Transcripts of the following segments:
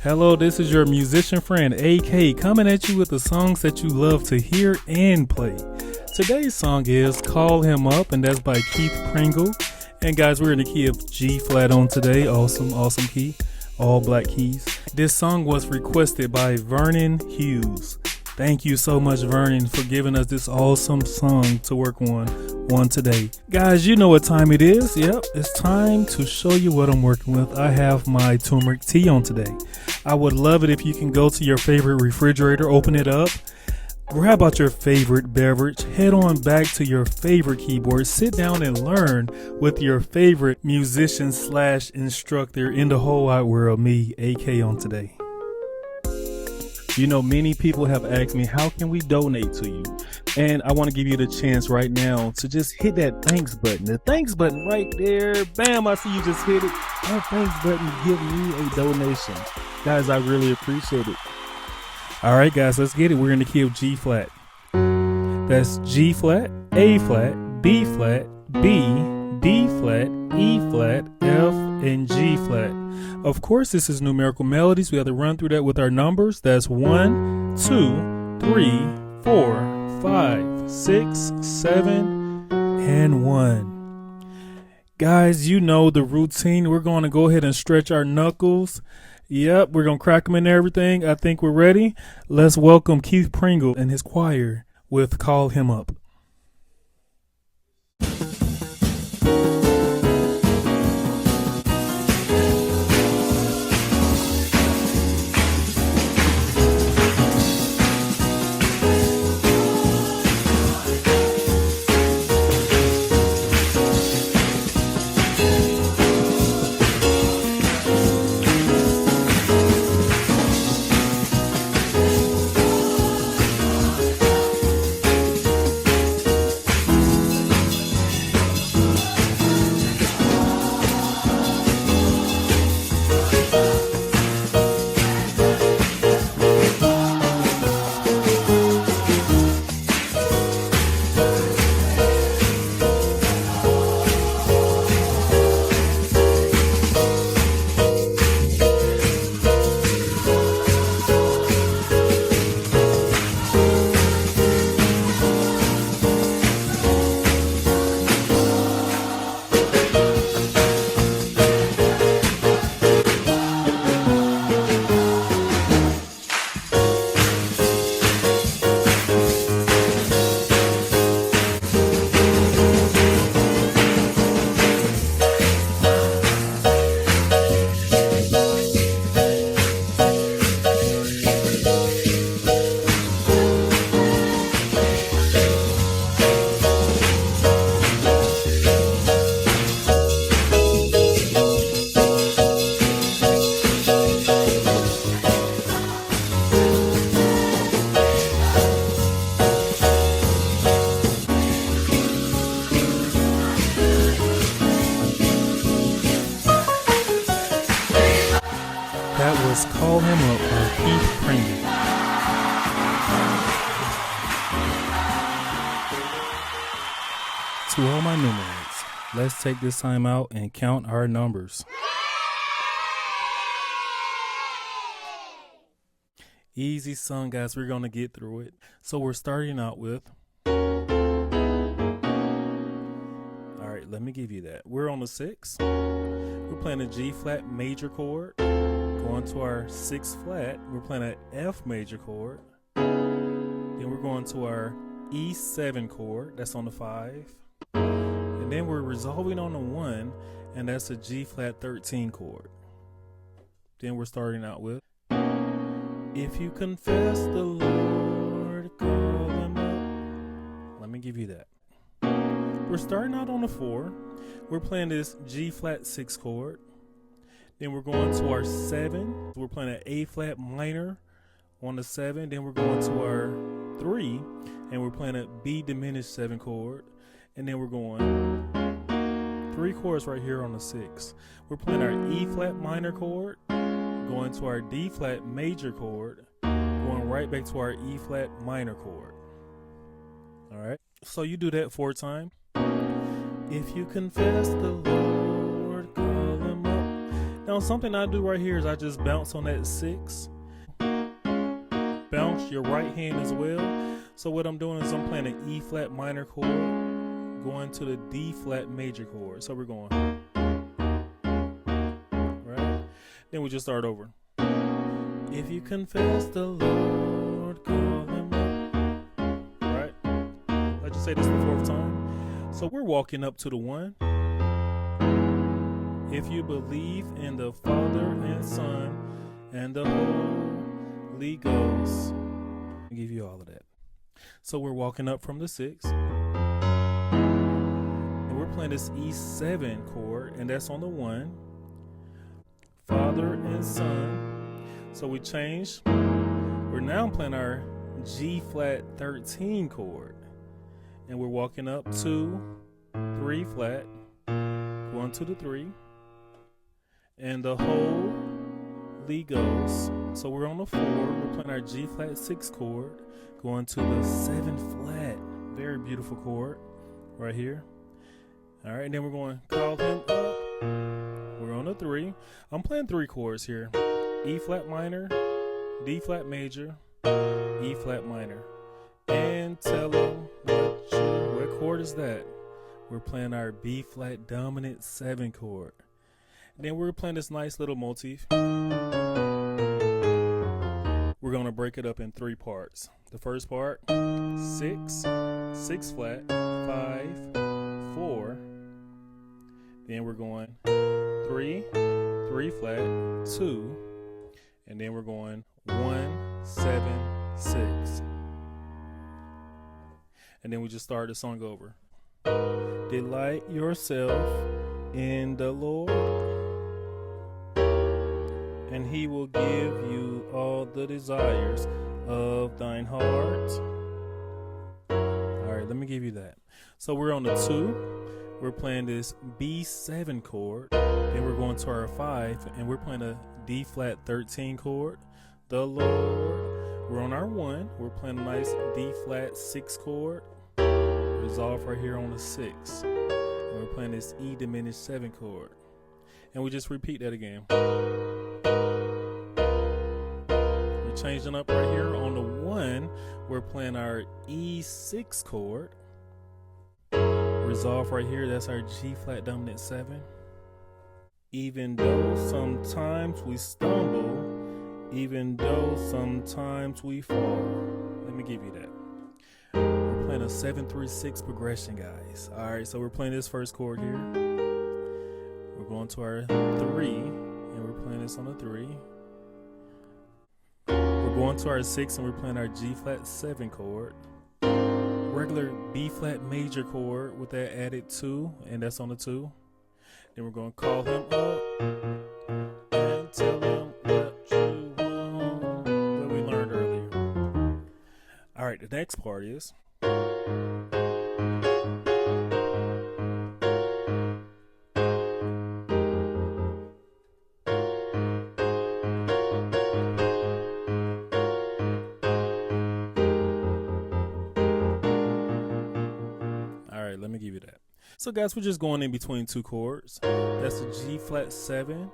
Hello, this is your musician friend AK coming at you with the songs that you love to hear and play. Today's song is Call Him Up, and that's by Keith Pringle. And guys, we're in the key of G flat on today. Awesome key. All black keys. This song was requested by Vernon Hughes. Thank you so much, Vernon, for giving us this awesome song to work on today. Guys, you know what time it is. Yep, it's time to show you what I'm working with. I have my turmeric tea on today. I would love it if you can go to your favorite refrigerator, open it up, grab out your favorite beverage, head on back to your favorite keyboard, sit down and learn with your favorite musician / instructor in the whole wide world, me, AK, on today. You know, many people have asked me, how can we donate to you? And I want to give you the chance right now to just hit that thanks button. The thanks button right there. Bam, I see you just hit it. That thanks button, give me a donation. Guys, I really appreciate it. All right, guys, let's get it. We're in the key of G flat. That's G flat, A flat, B flat, B, D flat, E flat, F, and G flat. Of course, this is numerical melodies. We have to run through that with our numbers. That's 1, 2, 3, 4, 5, 6, 7, and 1. Guys, you know the routine. We're going to go ahead and stretch our knuckles. Yep, we're going to crack them and everything. I think we're ready. Let's welcome Keith Pringle and his choir with Call Him Up. That was Call Him Up by Keith Pringle. To all my numerates, let's take this time out and count our numbers. Easy song, guys. We're going to get through it. So we're starting out with... All right, let me give you that. We're on the 6. We're playing a G flat major chord. Going to our 6 flat, we're playing an F major chord. Then we're going to our E7 chord, that's on the 5. And then we're resolving on the 1, and that's a G flat 13 chord. Then we're starting out with, if you confess the Lord, call him up. Let me give you that. We're starting out on the 4. We're playing this G flat 6 chord. Then we're going to our 7. We're playing an A flat minor on the 7. Then we're going to our 3, and we're playing a B diminished 7 chord. And then we're going 3 chords right here on the 6. We're playing our E flat minor chord, going to our D flat major chord, going right back to our E flat minor chord. All right. So you do that 4 times. If you confess the Lord, call him up. Now something I do right here is I just bounce on that 6. Bounce your right hand as well. So what I'm doing is I'm playing an E flat minor chord, going to the D flat major chord. So we're going, right? Then we just start over. If you confess the Lord, call him up. Right? Let's just say this the 4th time. So we're walking up to the 1. If you believe in the Father and Son and the Holy Ghost. I'll give you all of that. So we're walking up from the 6. And we're playing this E7 chord, and that's on the 1. Father and Son. So we change. We're now playing our G flat 13 chord. And we're walking up to 3 flat, going to the 3. And the Holy Ghost. So we're on the 4. We're playing our G flat 6 chord, going to the 7 flat. Very beautiful chord right here. All right, and then we're going call him up. We're on the 3. I'm playing 3 chords here. E flat minor, D flat major, E flat minor. And tell him what chord is that? We're playing our B flat dominant 7 chord. Then we're playing this nice little motif. We're going to break it up in 3 parts. The first part, 6, 6 flat, 5, 4. Then we're going 3, 3 flat, 2. And then we're going 1, 7, 6. And then we just start the song over. Delight yourself in the Lord, and he will give you all the desires of thine heart. All right, let me give you that. So we're on the 2. We're playing this B7 chord. Then we're going to our 5, and we're playing a D flat 13 chord. The Lord. We're on our 1. We're playing a nice D flat 6 chord. Resolve right here on the 6. And we're playing this E diminished 7 chord. And we just repeat that again. We're changing up right here on the 1. We're playing our E6 chord. Resolve right here, that's our G flat dominant 7. Even though sometimes we stumble, even though sometimes we fall. Let me give you that. We're playing a 7-3-6 progression, guys. All right, so we're playing this first chord here. We're going to our 3, and we're playing this on the 3. We're going to our 6, and we're playing our G flat 7 chord. Regular B flat major chord with that added 2, and that's on the 2. Then we're going to call him up and tell him what you want, that we learned earlier. All right, the next part is let me give you that. So guys, we're just going in between 2 chords. That's the G flat 7,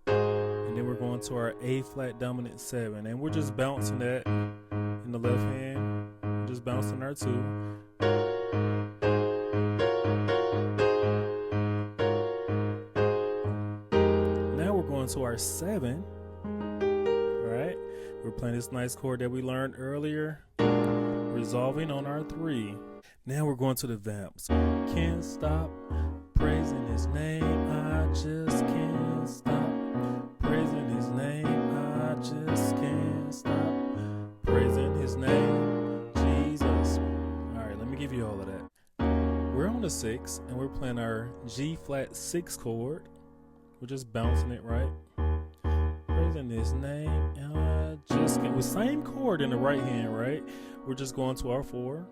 and then we're going to our A flat dominant 7, and we're just bouncing that in the left hand. We're just bouncing our 2. Now we're going to our 7. All right, we're playing this nice chord that we learned earlier, resolving on our 3. Now we're going to the vamps. Can't stop praising his name. I just can't stop praising his name. I just can't stop praising his name. Jesus. All right, let me give you all of that. We're on the 6, and we're playing our G flat 6 chord. We're just bouncing it, right? Praising his name. I just can't. With same chord in the right hand, right? We're just going to our 4.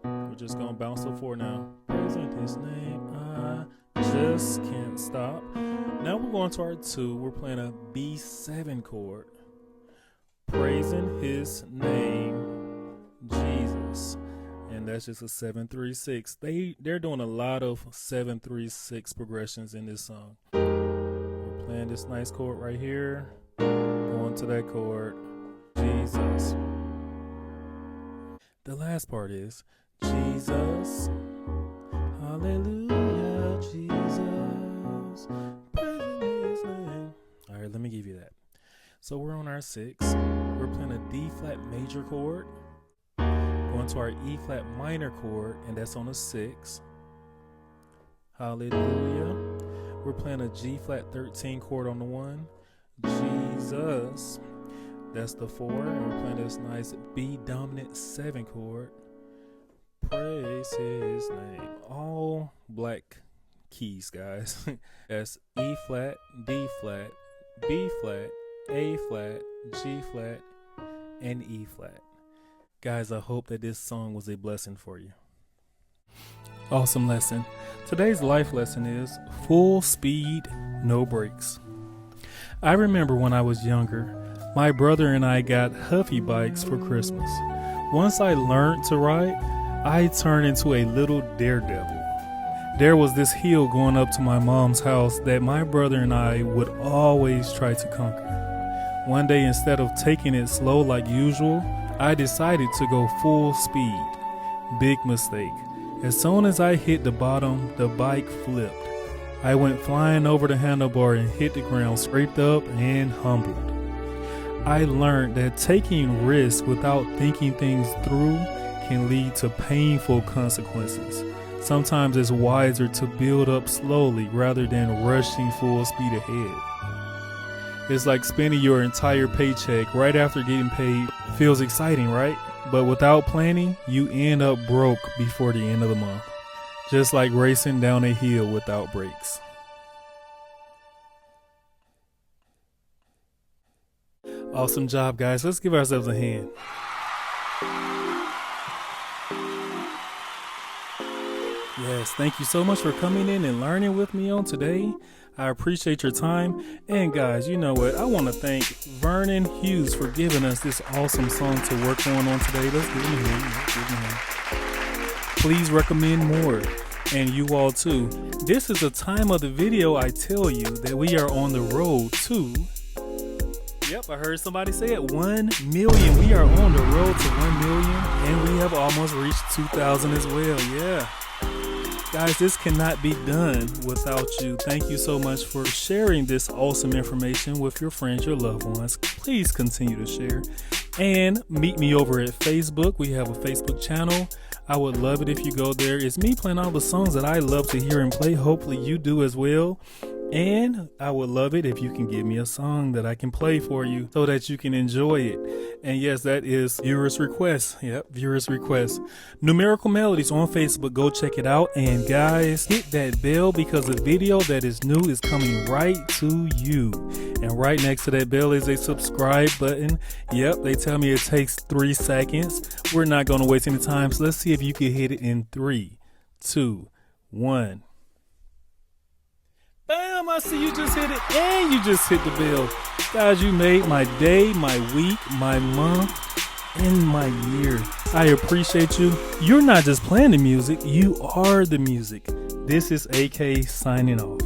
We're just going to bounce the 4 now. Praising his name, I just can't stop. Now we're going to our 2. We're playing a B7 chord. Praising his name, Jesus. And that's just a 7-3-6. They're doing a lot of 7-3-6 progressions in this song. We're playing playing this nice chord right here. Going to that chord. Jesus. The last part is Jesus. Hallelujah, Jesus. Praise His name. All right, let me give you that. So we're on our 6. We're playing a D flat major chord. Going to our E flat minor chord, and that's on a 6. Hallelujah. We're playing a G flat 13 chord on the 1. Jesus. That's the 4. And we're playing this nice B dominant 7 chord. Praise His name. All black keys, guys. That's E flat, D flat, B flat, A flat, G flat, and E flat. Guys, I hope that this song was a blessing for you. Awesome lesson. Today's life lesson is full speed, no brakes. I remember when I was younger, my brother and I got Huffy bikes for Christmas. Once I learned to ride, I turned into a little daredevil. There was this hill going up to my mom's house that my brother and I would always try to conquer. One day, instead of taking it slow like usual, I decided to go full speed. Big mistake. As soon as I hit the bottom, the bike flipped. I went flying over the handlebar and hit the ground, scraped up and humbled. I learned that taking risks without thinking things through can lead to painful consequences. Sometimes it's wiser to build up slowly rather than rushing full speed ahead. It's like spending your entire paycheck right after getting paid. Feels exciting, right? But without planning, you end up broke before the end of the month. Just like racing down a hill without brakes. Awesome job, guys. Let's give ourselves a hand. Yes, thank you so much for coming in and learning with me on today. I appreciate your time. And guys, you know what? I want to thank Vernon Hughes for giving us this awesome song to work on today. Let's give him a hand. Please recommend more. And you all too. This is the time of the video I tell you that we are on the road to... Yep, I heard somebody say it. 1 million. We are on the road to 1 million. And we have almost reached 2,000 as well. Yeah. Guys, this cannot be done without you. Thank you so much for sharing this awesome information with your friends, your loved ones. Please continue to share. And meet me over at Facebook. We have a Facebook channel. I would love it if you go there. It's me playing all the songs that I love to hear and play. Hopefully you do as well. And I would love it if you can give me a song that I can play for you so that you can enjoy it. And yes, that is viewers' request. Yep, viewers' request. Numerical Melodies on Facebook. Go check it out. And guys, hit that bell because the video that is new is coming right to you. And right next to that bell is a subscribe button. Yep, they tell me it takes 3 seconds. We're not going to waste any time. So let's see if you can hit it in 3, 2, 1. Bam, I see you just hit it and you just hit the bell. Guys, you made my day, my week, my month, and my year. I appreciate you. You're not just playing the music, you are the music. This is AK signing off.